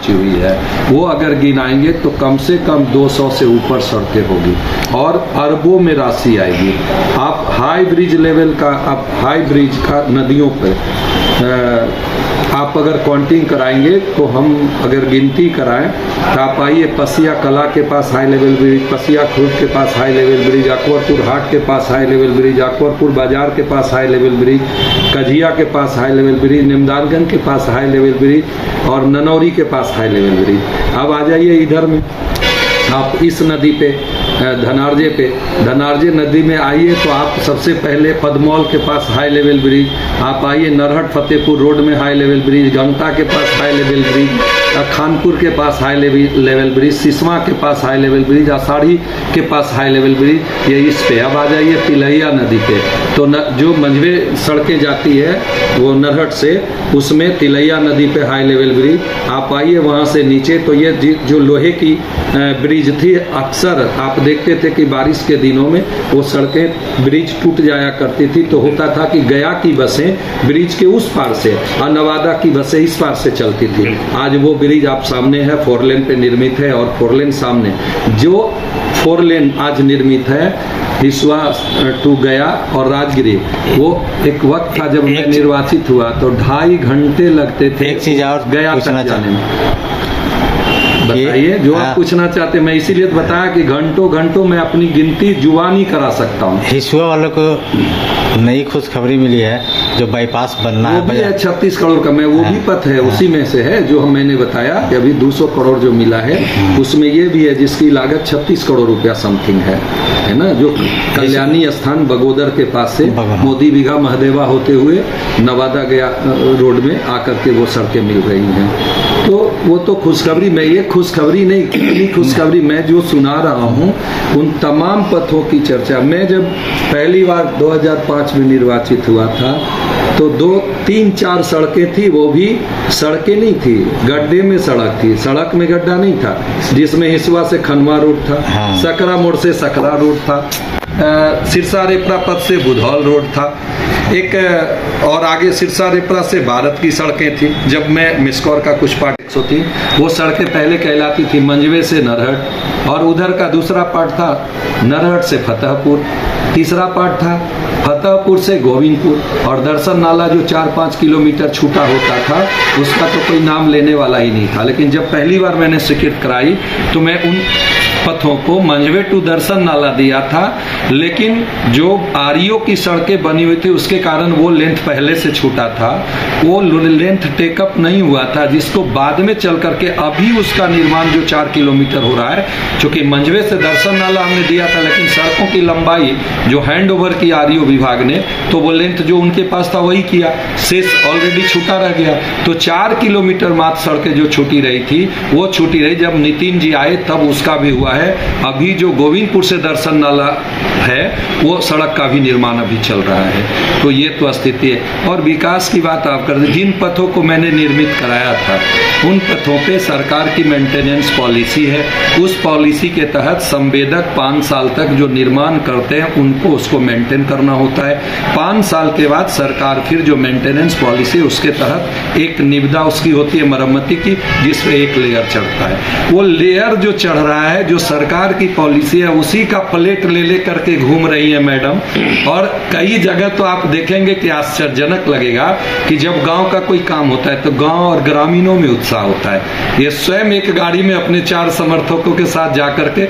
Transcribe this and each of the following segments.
पहुंची हुई है, वो अगर गिनाएंगे तो कम से कम 200 से ऊपर सड़कें होगी और अरबों में राशि आएगी। आप हाई ब्रिज लेवल का, आप हाई ब्रिज का नदियों पर आप अगर काउंटिंग कराएंगे तो हम अगर गिनती कराएं तो आप आइए पसिया कला के पास हाई लेवल ब्रिज, पसिया खुर्द के पास हाई लेवल ब्रिज, अकबरपुर हाट के पास हाई लेवल ब्रिज, अकबरपुर बाजार के पास हाई लेवल ब्रिज, कजिया के पास हाई लेवल ब्रिज, निमदानगंज के पास हाई लेवल ब्रिज और ननौरी के पास हाई लेवल ब्रिज। अब आ जाइए इधर में, आप इस नदी पे धनार्जे नदी में आइए तो आप सबसे पहले पदमौल के पास हाई लेवल ब्रिज, आप आइए नरहट फतेहपुर रोड में हाई लेवल ब्रिज, गंगटा के पास हाई लेवल ब्रिज, खानपुर के पास हाई लेवल ब्रिज, सिसवा के पास हाई लेवल ब्रिज, आषाढ़ी के पास हाई लेवल ब्रिज, ये इस पे। अब आ जाइए तिलैया नदी पे, तो जो मंझवे सड़कें जाती है वो नरहट से, उसमें तिलैया नदी पे हाई लेवल ब्रिज। आप आइए वहाँ से नीचे तो ये जो लोहे की ब्रिज थी, अक्सर आप देखते थे कि बारिश के दिनों में वो सड़कें ब्रिज टूट जाया करती थी, तो होता था कि गया की बसें ब्रिज के उस पार से और नवादा की बसें इस पार से चलती थी। आज वो ब्रिज आप सामने है, 4 लेन पे निर्मित है और 4 लेन सामने। जो 4 लेन आज निर्मित है हिसुआ टू गया और राजगिरी, वो एक वक्त था जब मैं निर्वाचित हुआ तो 2.5 घंटे लगते थे एक चीज और गया तक जाने में। बताइए जो आप पूछना चाहते, मैं इसीलिए बताया कि घंटों मैं अपनी गिनती जुबानी करा सकता हूँ। हिसुआ वालों को नई खुशखबरी मिली है, जो बाईपास बनना वो भी है 36 करोड़ का, मैं वो भी पथ है उसी में से है जो मैंने बताया कि अभी 200 करोड़ जो मिला है उसमें ये भी है जिसकी लागत 36 करोड़ रुपया समथिंग है ना, जो कल्याणी स्थान बगोदर के पास से मोदी बीघा महदेवा होते हुए नवादा गया रोड में आकर के वो सड़कें मिल रही हैं। तो वो तो खुशखबरी में, ये खुशखबरी नहीं, कितनी खुशखबरी मैं जो सुना रहा हूँ उन तमाम पथों की चर्चा। मैं जब पहली बार 2005 में निर्वाचित हुआ था तो 2, 3, 4 सड़कें थी, वो भी सड़कें नहीं थी, गड्ढे में सड़क थी, सड़क में गड्ढा नहीं था, जिसमें हिसुआ से खनवा रोड था, सकरा मोड़ से सकरा रोड था, सिरसा रेपरा पथ से बुधौल रोड था, एक और आगे सिरसा रेपरा से भारत की सड़कें थी। जब मैं मिसकौर का कुछ पार्ट 100 थी, वो सड़कें पहले कहलाती थी मंझवे से नरहट, और उधर का दूसरा पार्ट था नरहट से फतेहपुर, तीसरा पार्ट था फतेहपुर से गोविंदपुर, और दर्शन नाला जो 4-5 किलोमीटर छूटा होता था उसका तो कोई नाम लेने वाला ही नहीं था। लेकिन जब पहली बार मैंने स्वीकृत कराई तो मैं उन पथों को मंझवे टू दर्शन नाला दिया था, लेकिन जो आरईओ की सड़कें बनी हुई थी उसके कारण वो लेंथ पहले से छूटा था, वो लेंथ टेकअप नहीं हुआ था, जिसको बाद में चल करके अभी उसका निर्माण जो 4 किलोमीटर हो रहा है, क्योंकि मंझवे से दर्शन नाला हमने दिया था लेकिन सड़कों की लंबाई जो हैंड ओवर की आरईओ विभाग ने, तो वो लेंथ जो उनके पास था वही किया, शेष ऑलरेडी छूटा रह गया। तो 4 किलोमीटर मात्र सड़कें जो छूटी रही थी वो छूटी रही। जब नितिन जी आए तब उसका भी हुआ है। अभी जो गोविंदपुर से दर्शन नाला है वो सड़क का भी निर्माण अभी चल रहा है। तो ये तो स्थिति है। और विकास की बात आप कर, जिन पथों को मैंने निर्मित कराया था उन पथों पे सरकार की मेंटेनेंस पॉलिसी है। उस पॉलिसी के तहत संवेदक 5 साल तक जो निर्माण करते हैं उनको उसको मेंटेन करना होता है। 5 साल के बाद सरकार फिर जो मेंटेनेंस पॉलिसी उसके तहत एक निविदा उसकी होती है मरम्मती की, जिसपे एक लेयर चढ़ता है। वो लेयर जो चढ़ रहा है, जो सरकार की पॉलिसी है, उसी का प्लेट ले करके घूम रही है मैडम। और कई जगह तो आप देखेंगे कि आश्चर्यजनक लगेगा कि जब गांव का कोई काम होता है तो गांव और ग्रामीणों में उत्साह होता है। ये स्वयं एक गाड़ी में अपने 4 समर्थकों के साथ जाकर के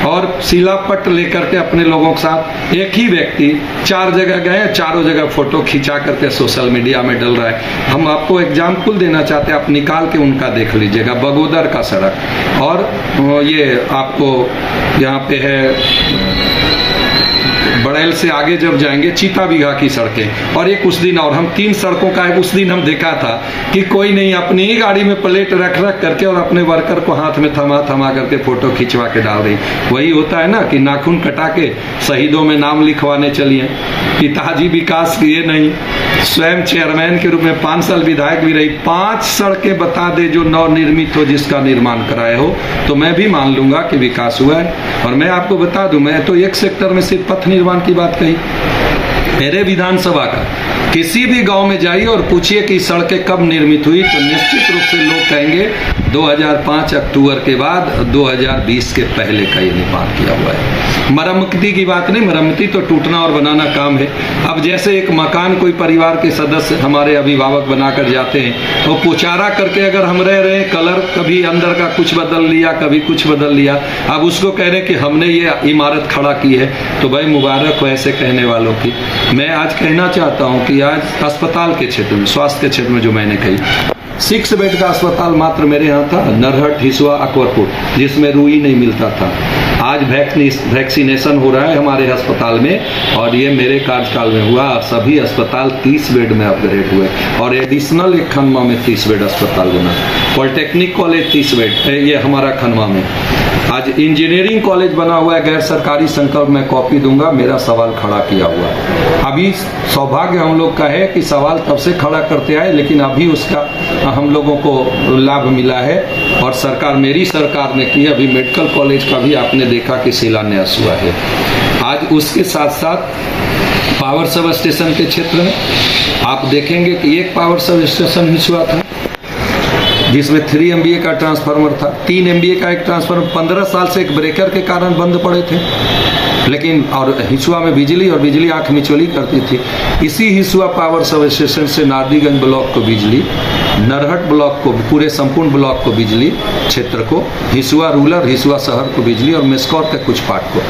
और शिलापट लेकर के अपने लोगों के साथ एक ही व्यक्ति 4 जगह गए, चारों जगह फोटो खिंचा करके सोशल मीडिया में डल रहा है। हम आपको एग्जाम्पल देना चाहते हैं, आप निकाल के उनका देख लीजिएगा। बगोदर का सड़क, और ये आपको यहाँ पे है बड़ैल से आगे जब जाएंगे चीता बीघा की सड़कें, और एक उस दिन और हम 3 सड़कों का उस दिन हम देखा था कि कोई नहीं अपनी ही गाड़ी में प्लेट रख करके और अपने वर्कर को हाथ में थमा करके फोटो खिंचवा के डाल रही। वही होता है ना कि नाखून कटा के शहीदों में नाम लिखवाने चलिए। पिताजी विकास किए नहीं, स्वयं चेयरमैन के रूप में 5 साल विधायक भी रही, 5 सड़कें बता दे जो नवनिर्मित हो, जिसका निर्माण कराए हो, तो मैं भी मान लूंगा कि विकास हुआ है। और मैं आपको बता दूं, मैं तो एक सेक्टर में सिर्फ पथ निर्माण की बात कही। मेरे विधानसभा का किसी भी गांव में जाइए और पूछिए कि सड़कें कब निर्मित हुई, तो निश्चित रूप से लोग कहेंगे 2005 अक्टूबर के बाद 2020 के पहले का ये निर्माण किया हुआ है। मरम्मती की बात नहीं, मरम्मती तो टूटना और बनाना काम है। अब जैसे एक मकान कोई परिवार के सदस्य हमारे अभिभावक बनाकर जाते हैं तो पुचारा करके अगर हम रह रहे हैं, कलर कभी अंदर का कुछ बदल लिया, कभी कुछ बदल लिया, अब उसको कह रहे हैं कि हमने ये इमारत खड़ा की है, तो भाई मुबारक हो ऐसे कहने वालों की। मैं आज कहना चाहता हूँ कि आज अस्पताल के क्षेत्र में, स्वास्थ्य के क्षेत्र में जो मैंने कही, 6 बेड का अस्पताल मात्र मेरे यहाँ था, नरहट, हिसुआ, अकबरपुर, जिसमें रुई नहीं मिलता था। आज वैक्सीनेशन हो रहा है हमारे अस्पताल में और ये मेरे कार्यकाल में हुआ। सभी अस्पताल 30 बेड में अपग्रेड हुए और एडिशनल एक खनवा में 30 बेड अस्पताल बना। पॉलिटेक्निक कॉलेज 30 बेड ये हमारा खनवा में। आज इंजीनियरिंग कॉलेज बना हुआ है, गैर सरकारी संकल्प में कॉपी दूंगा, मेरा सवाल खड़ा किया हुआ। अभी सौभाग्य हम लोग का है कि सवाल तब से खड़ा करते आए, लेकिन अभी उसका हम लोगों को लाभ मिला है और सरकार, मेरी सरकार ने की। अभी मेडिकल कॉलेज का भी आपने देखा कि शिलान्यास हुआ है। आज उसके साथ साथ पावर सब स्टेशन के क्षेत्र में आप देखेंगे कि एक पावर सब स्टेशन हिसुआ था जिसमें 3 MVA का ट्रांसफार्मर था, 3 MVA का एक ट्रांसफार्मर 15 साल से एक ब्रेकर के कारण बंद पड़े थे। लेकिन और हिसुआ में बिजली और बिजली आंख मिचौली करती थी। इसी हिसुआ पावर सब स्टेशन से नारदीगंज ब्लॉक को बिजली, नरहट ब्लॉक को, पूरे संपूर्ण ब्लॉक को बिजली, क्षेत्र को, हिसुआ रूरल, हिसुआ शहर को बिजली और मेस्कौर के कुछ पार्ट को।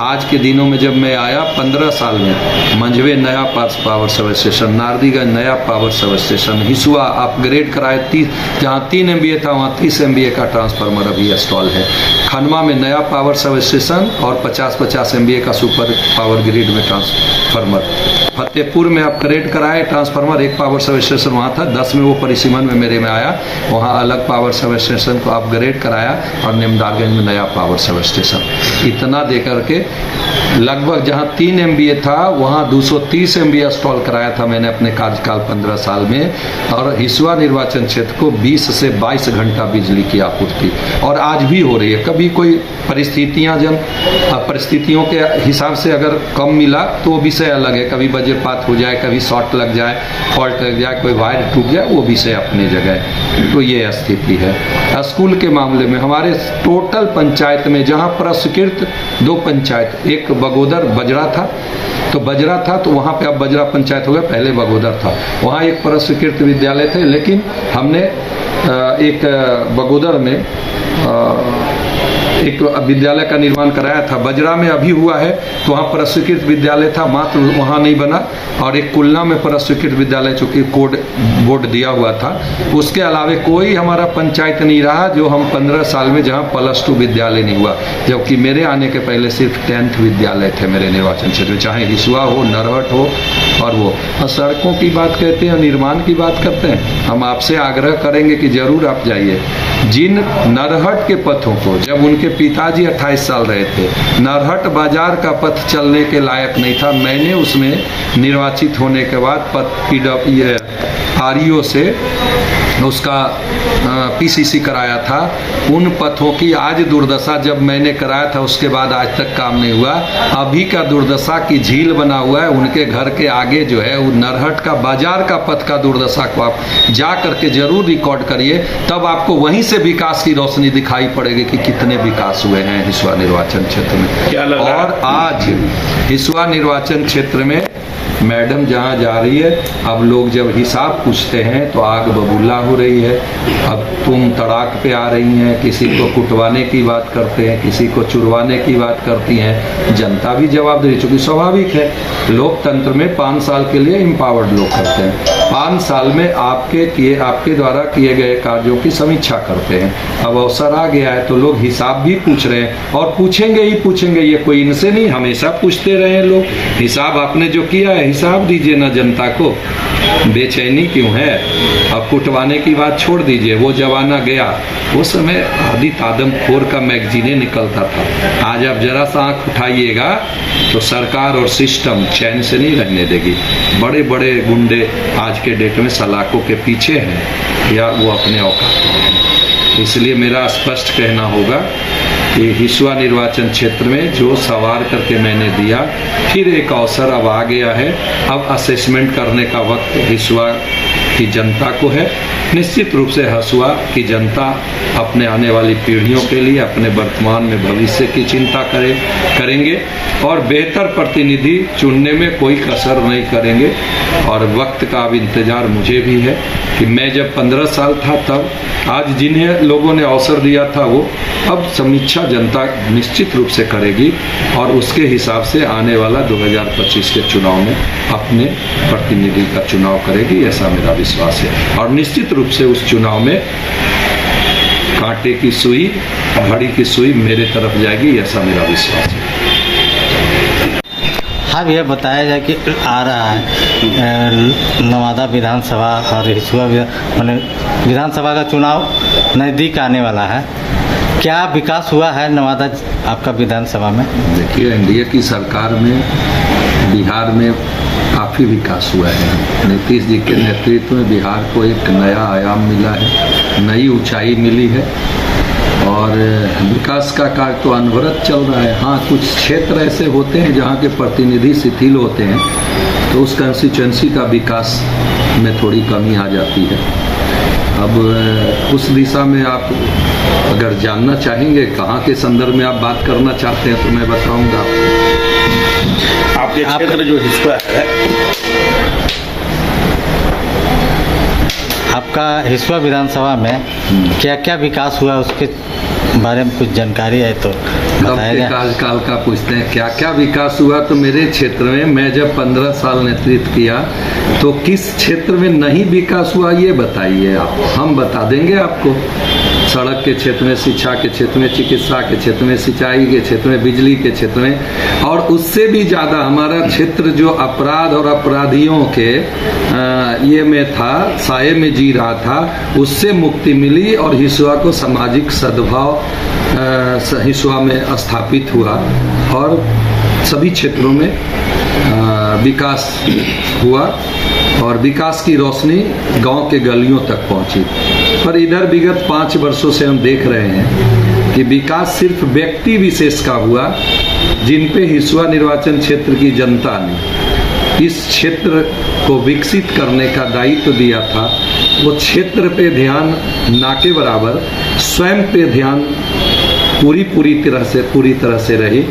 आज के दिनों में जब मैं आया 15 साल में, मंझवे नया पावर सब स्टेशन, नारदीगंज नया power sub station, Hisua upgrade कराए, 30 जहाँ 3 MVA था वहाँ 30 MVA का ट्रांसफार्मर अभी इंस्टॉल है। खनवा में नया पावर सब स्टेशन और 50-50 MVA का सुपर पावर ग्रिड में ट्रांसफार्मर। फतेहपुर में अपग्रेड कराए ट्रांसफार्मर, एक पावर सब स्टेशन वहाँ था, 10 में वो परिसीमन में मेरे में आया, वहाँ अलग पावर सब स्टेशन को अपग्रेड कराया और निमदारगंज में नया पावर सब स्टेशन। इतना दे करके लगभग जहाँ 3 MVA था वहाँ 230 MVA इंस्टॉल कराया था मैंने अपने कार्यकाल 15 साल में। और हिसुआ निर्वाचन क्षेत्र को 20 से 22 घंटा बिजली की आपूर्ति और आज भी हो रही है। कभी कोई परिस्थितियों के हिसाब से अगर कम मिला तो वो विषय अलग है, कभी वज्रपात हो जाए, कभी शॉर्ट लग जाए, फॉल्ट लग जाए, कोई वायर टूट जाए, वो विषय अपने जगह है। तो ये स्थिति है। स्कूल के मामले में हमारे टोटल पंचायत में जहाँ पुरस्कृत 2 पंचायत, एक बगोदर बजरा था, तो बजरा था तो वहाँ पे अब बजरा पंचायत हो गया, पहले बगोदर था, वहाँ एक पुरस्कृत विद्यालय थे। लेकिन हमने एक बगोदर में एक विद्यालय का निर्माण कराया था। बजरा में अभी हुआ है तो वहाँ पुरस्कृत विद्यालय था, मात्र वहाँ नहीं बना। और एक कुलना में पुरस्कृत विद्यालय चूँकि कोड बोर्ड दिया हुआ था, उसके अलावे कोई हमारा पंचायत नहीं रहा जो हम 15 साल में जहाँ +2 विद्यालय नहीं हुआ, जबकि मेरे आने के पहले सिर्फ 10th विद्यालय थे मेरे निर्वाचन क्षेत्र में, चाहे हिसुआ हो, नरहट हो और वो। और सड़कों की बात कहते हैं, निर्माण की बात करते हैं, हम आपसे आग्रह करेंगे कि जरूर आप जाइए। जिन नरहट के पथों को, जब उनके पिताजी 28 साल रहे थे, नरहट बाजार का पथ चलने के लायक नहीं था, मैंने उसमें निर्वाचित होने के बाद REO से उसका PCC कराया था। उन पथों की आज दुर्दशा, जब मैंने कराया था उसके बाद आज तक काम नहीं हुआ। अभी का दुर्दशा की झील बना हुआ है, उनके घर के आगे जो है वो नरहट का बाजार का पथ का दुर्दशा को आप जा करके जरूर रिकॉर्ड करिए, तब आपको वहीं से विकास की रोशनी दिखाई पड़ेगी कि कितने विकास हुए हैं हिसुआ निर्वाचन क्षेत्र में। और आज हिसुआ निर्वाचन क्षेत्र में मैडम जहाँ जा रही है, अब लोग जब हिसाब पूछते हैं तो आग बबूला हो रही है। अब तुम तड़ाक पे आ रही हैं, किसी को कुटवाने की बात करते हैं, किसी को चुरवाने की बात करती हैं। जनता भी जवाब दे, चूंकि स्वाभाविक है, लोकतंत्र में 5 साल के लिए एम्पावर्ड लोग करते हैं। 5 साल में आपके द्वारा किए गए कार्यों की समीक्षा करते हैं। अब अवसर आ गया है तो लोग हिसाब भी पूछ रहे हैं और पूछेंगे ही पूछेंगे। ये कोई इनसे नहीं, हमेशा पूछते रहे हैं लोग, हिसाब आपने जो किया है हिसाब दीजिए ना जनता को। बेचैनी क्यों है? अब कुटवाने की बात छोड़ दीजिए, वो जमाना गया। उस समय आदि आदमखोर का मैगजीने निकलता था। आज आप जरा सा आंख उठाइएगा तो सरकार और सिस्टम चैन से नहीं रहने देगी। बड़े बड़े गुंडे आज के डेट में सलाखों के पीछे हैं या वो अपने औकात। इसलिए मेरा स्पष्ट कहना होगा कि हिसुआ निर्वाचन क्षेत्र में जो सवार करके मैंने दिया, फिर एक अवसर अब आ गया है। अब असेसमेंट करने का वक्त हिसुआ की जनता को है। निश्चित रूप से हसुआ की जनता अपने आने वाली पीढ़ियों के लिए, अपने वर्तमान में भविष्य की चिंता करेंगे और बेहतर प्रतिनिधि चुनने में कोई कसर नहीं करेंगे। और वक्त का अब इंतजार मुझे भी है कि मैं जब 15 साल था तब आज जिन्हें लोगों ने अवसर दिया था वो अब समीक्षा जनता निश्चित रूप से करेगी और उसके हिसाब से आने वाला 2025 के चुनाव में अपने प्रतिनिधि का चुनाव करेगी, ऐसा मेरा विश्वास है। और निश्चित रूप से उस चुनाव में कांटे की सुई, घड़ी की सुई मेरे तरफ जाएगी, ऐसा मेरा विश्वास है। हाँ, यह बताया जाए कि आ रहा है नवादा विधानसभा और हिसुआ विधानसभा का चुनाव नज़दीक आने वाला है। क्या विकास हुआ है नवादा आपका विधानसभा में? देखिए, एनडीए की सरकार में बिहार में काफ़ी विकास हुआ है। नीतीश जी के नेतृत्व में बिहार को एक नया आयाम मिला है, नई ऊंचाई मिली है और विकास का कार्य तो अनवरत चल रहा है। हाँ, कुछ क्षेत्र ऐसे होते हैं जहाँ के प्रतिनिधि शिथिल होते हैं तो उस कंस्टिट्यूएंसी का विकास में थोड़ी कमी आ जाती है। अब उस दिशा में आप अगर जानना चाहेंगे कहाँ के संदर्भ में आप बात करना चाहते हैं तो मैं बताऊंगा। आपके क्षेत्र जो हिस्सा है, आपका हिसुआ विधानसभा में क्या क्या विकास हुआ उसके बारे में कुछ जानकारी है तो बताया जाए। कार्यकाल का पूछते हैं क्या क्या विकास हुआ, तो मेरे क्षेत्र में मैं जब 15 साल नेतृत्व किया तो किस क्षेत्र में नहीं विकास हुआ ये बताइए आप, हम बता देंगे आपको। सड़क के क्षेत्र में, शिक्षा के क्षेत्र में, चिकित्सा के क्षेत्र में, सिंचाई के क्षेत्र में, बिजली के क्षेत्र में और उससे भी ज़्यादा हमारा क्षेत्र जो अपराध और अपराधियों के ये में था, साये में जी रहा था, उससे मुक्ति मिली और हिसुआ को सामाजिक सद्भाव हिसुआ में स्थापित हुआ और सभी क्षेत्रों में विकास हुआ और विकास की रोशनी गांव के गलियों तक पहुंची। पर इधर विगत 5 वर्षों से हम देख रहे हैं कि विकास सिर्फ व्यक्ति विशेष का हुआ जिन पे हिसुआ निर्वाचन क्षेत्र की जनता ने इस क्षेत्र को विकसित करने का दायित्व दिया था। वो क्षेत्र पे ध्यान ना के बराबर स्वयं पे ध्यान पूरी तरह से रही।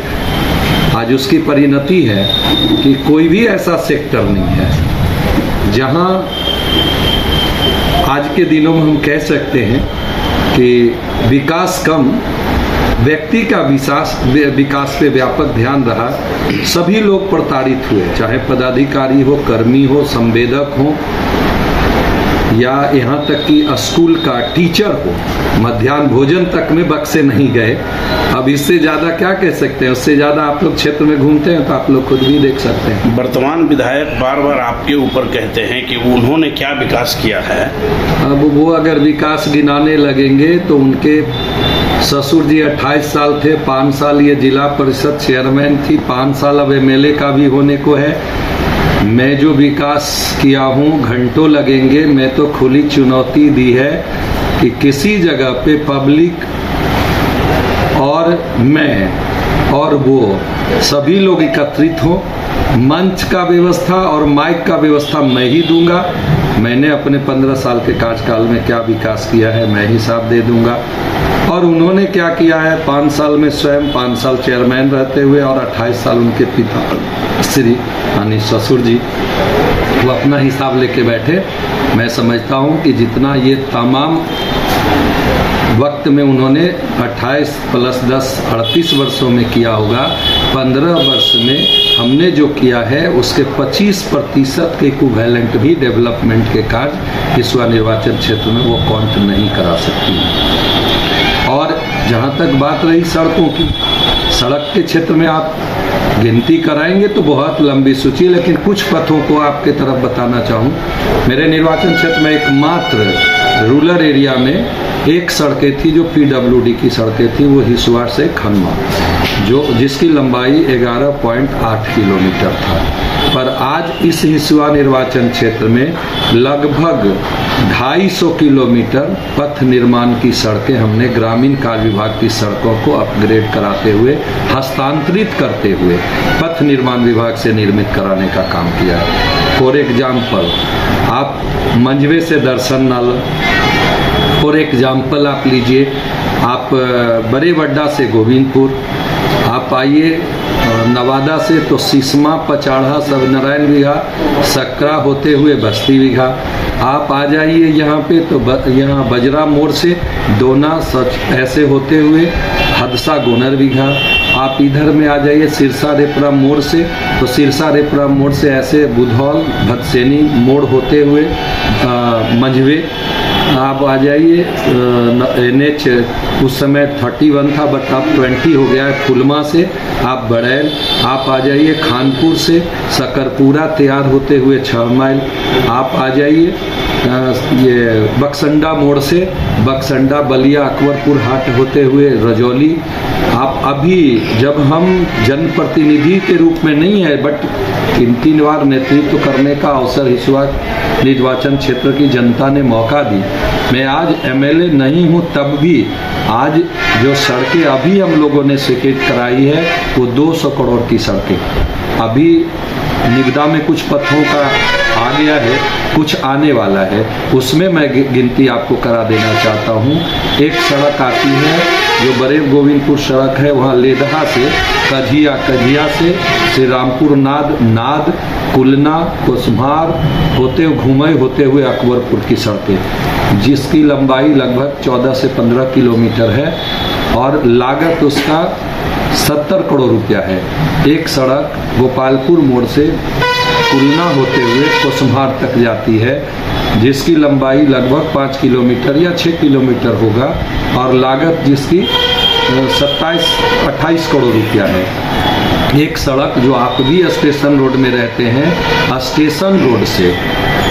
आज उसकी परिणति है कि कोई भी ऐसा सेक्टर नहीं है जहां आज के दिनों में हम कह सकते हैं कि विकास कम, व्यक्ति का विकास पे व्यापक ध्यान रहा। सभी लोग प्रताड़ित हुए, चाहे पदाधिकारी हो, कर्मी हो, संवेदक हो या यहाँ तक कि स्कूल का टीचर हो, मध्याह्न भोजन तक में बक्से नहीं गए। अब इससे ज़्यादा क्या कह सकते हैं, उससे ज़्यादा आप लोग क्षेत्र में घूमते हैं तो आप लोग खुद भी देख सकते हैं। वर्तमान विधायक बार बार आपके ऊपर कहते हैं कि उन्होंने क्या विकास किया है। अब वो अगर विकास गिनाने लगेंगे तो उनके ससुर जी 28 साल थे, 5 साल ये जिला परिषद चेयरमैन थी, 5 साल अब एमएलए का भी होने को है। मैं जो विकास किया हूँ घंटों लगेंगे। मैं तो खुली चुनौती दी है कि किसी जगह पे पब्लिक और मैं और वो सभी लोग एकत्रित हों, मंच का व्यवस्था और माइक का व्यवस्था मैं ही दूंगा। मैंने अपने 15 साल के कार्यकाल में क्या विकास किया है मैं हिसाब दे दूंगा और उन्होंने क्या किया है 5 साल में, स्वयं 5 साल चेयरमैन रहते हुए और 28 साल उनके पिता श्री यानी ससुर जी वो अपना हिसाब लेके बैठे। मैं समझता हूँ कि जितना ये तमाम वक्त में उन्होंने 28 + 10 38 वर्षों में किया होगा, 15 वर्ष में हमने जो किया है उसके 25% के इक्विवेलेंट भी डेवलपमेंट के कार्य हिसुआ निर्वाचन क्षेत्र में वो काउंट नहीं करा सकती। और जहाँ तक बात रही सड़कों की, सड़क के क्षेत्र में आप गिनती कराएंगे तो बहुत लंबी सूची, लेकिन कुछ पथों को आपके तरफ बताना चाहूँ। मेरे निर्वाचन क्षेत्र में एकमात्र रूरल एरिया में एक सड़कें थी जो PWD की सड़कें थी, वो हिसुआ से खनवा, जिसकी लंबाई 11.8 किलोमीटर था। पर आज इस हिसुआ निर्वाचन क्षेत्र में लगभग 250 किलोमीटर पथ निर्माण की सड़कें हमने ग्रामीण कार्य विभाग की सड़कों को अपग्रेड कराते हुए, हस्तांतरित करते हुए पथ निर्माण विभाग से निर्मित कराने का काम किया है। फॉर एग्जाम्पल, आप मंझवे से दर्शन नाला, फॉर एग्जाम्पल आप लीजिए, आप बड़े वड्डा से गोविंदपुर, आप आइए नवादा से तो सिसमा, पचाढ़ा, सबनारायण विघा, सकरा होते हुए बस्ती विघा। आप आ जाइए यहाँ पे तो यहाँ बजरा मोड़ से दोना, सच ऐसे होते हुए हदसा, गोनर विघा। आप इधर में आ जाइए सिरसा रेपरा मोड़ से तो सिरसा रेपरा मोड़ से ऐसे बुधौल, भदसेनी मोड़ होते हुए मंझवे। आप आ जाइए NH उस समय 31 था बट अब 20 हो गया है, फुलमा से आप बड़ैल। आप आ जाइए खानपुर से सकरपुरा तैयार होते हुए 6 माइल। आप आ जाइए ये बक्संडा मोड़ से बक्संडा, बलिया, अकबरपुर हाट होते हुए रजौली। आप अभी जब हम जनप्रतिनिधि के रूप में नहीं है बट 3 बार नेतृत्व करने का अवसर हिसुआ निर्वाचन क्षेत्र की जनता ने मौका दी। मैं आज MLA नहीं हूं, तब भी आज जो सड़कें अभी हम लोगों ने स्वीकृत कराई है वो 200 करोड़ की सड़कें। अभी निविदा में कुछ पथों का आ गया है, कुछ आने वाला है, उसमें मैं गिनती आपको करा देना चाहता हूँ। एक सड़क आती है जो बड़े गोविंदपुर सड़क है, वहाँ लेदहा से कझिया, कझिया से श्री रामपुर नाद, कुलना, कुसमार होते घूमे होते हुए अकबरपुर की सड़कें, जिसकी लंबाई लगभग 14 से 15 किलोमीटर है और लागत उसका 70 करोड़ रुपया है। एक सड़क गोपालपुर मोड़ से कुलना होते हुए कोसम्हार तक जाती है, जिसकी लंबाई लगभग 5 किलोमीटर या 6 किलोमीटर होगा और लागत जिसकी 27-28 करोड़ रुपया है। एक सड़क जो आप भी स्टेशन रोड में रहते हैं, स्टेशन रोड से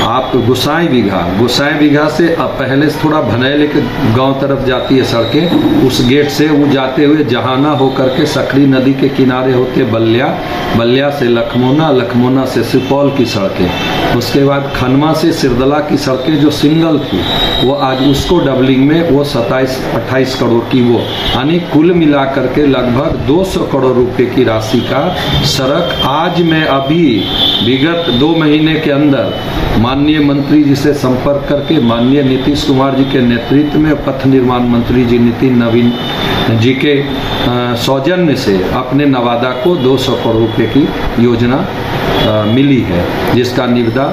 आप गुसाई बीघा से पहले से थोड़ा भनैल के गांव तरफ जाती है सड़कें, उस गेट से वो जाते हुए जहाना होकर के सकरी नदी के किनारे होते बलिया से लखमोना से सुपौल की सड़कें, उसके बाद खनवा से सिरदला की सड़कें जो सिंगल थी वो आज उसको डबलिंग में वो 27-28 करोड़ की वो, यानी कुल मिलाकर के लगभग 200 करोड़ रुपए की राशि का सड़क आज मैं अभी विगत 2 महीने के अंदर माननीय मंत्री जी से संपर्क करके माननीय नीतीश कुमार जी के नेतृत्व में पथ निर्माण मंत्री जी नितिन नवीन जी के सौजन्य से अपने नवादा को 200 करोड़ रुपए की योजना मिली है, जिसका निविदा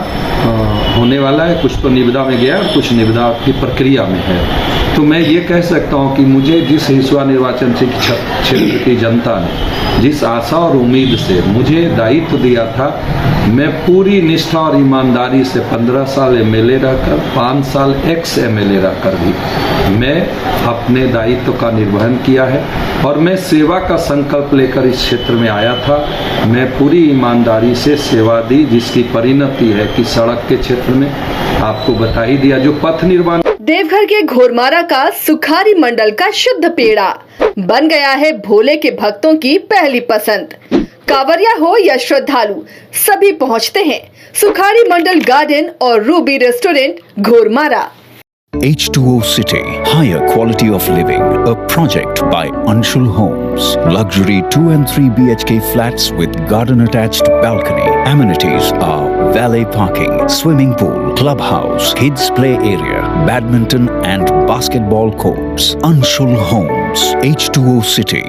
होने वाला है। कुछ तो निविदा में गया, कुछ निविदा की प्रक्रिया में है। तो मैं ये कह सकता हूँ कि मुझे जिस हिसुआ निर्वाचन क्षेत्र की जनता ने जिस आशा और उम्मीद से मुझे दायित्व दिया था, मैं पूरी निष्ठा और ईमानदारी से 15 साल MLA रहकर, 5 साल ex MLA रहकर भी मैं अपने दायित्व का निर्वहन किया है और मैं सेवा का संकल्प लेकर इस क्षेत्र में आया था। मैं पूरी ईमानदारी से सेवा दी, जिसकी परिणति है कि सड़क के क्षेत्र में आपको बता ही दिया, जो पथ निर्माण। देवघर के घोरमारा का सुखारी मंडल का शुद्ध पेड़ा बन गया है भोले के भक्तों की पहली पसंद। कांवरिया हो या श्रद्धालु, सभी पहुंचते हैं सुखारी मंडल गार्डन और Ruby restaurant Ghoramara. H2O City, higher quality of living, a project by Anshul Homes. Luxury 2 and 3 BHK flats with garden attached balcony. Amenities are valet parking, swimming pool, clubhouse, kids play area, badminton and basketball courts. Anshul Homes, H2O City.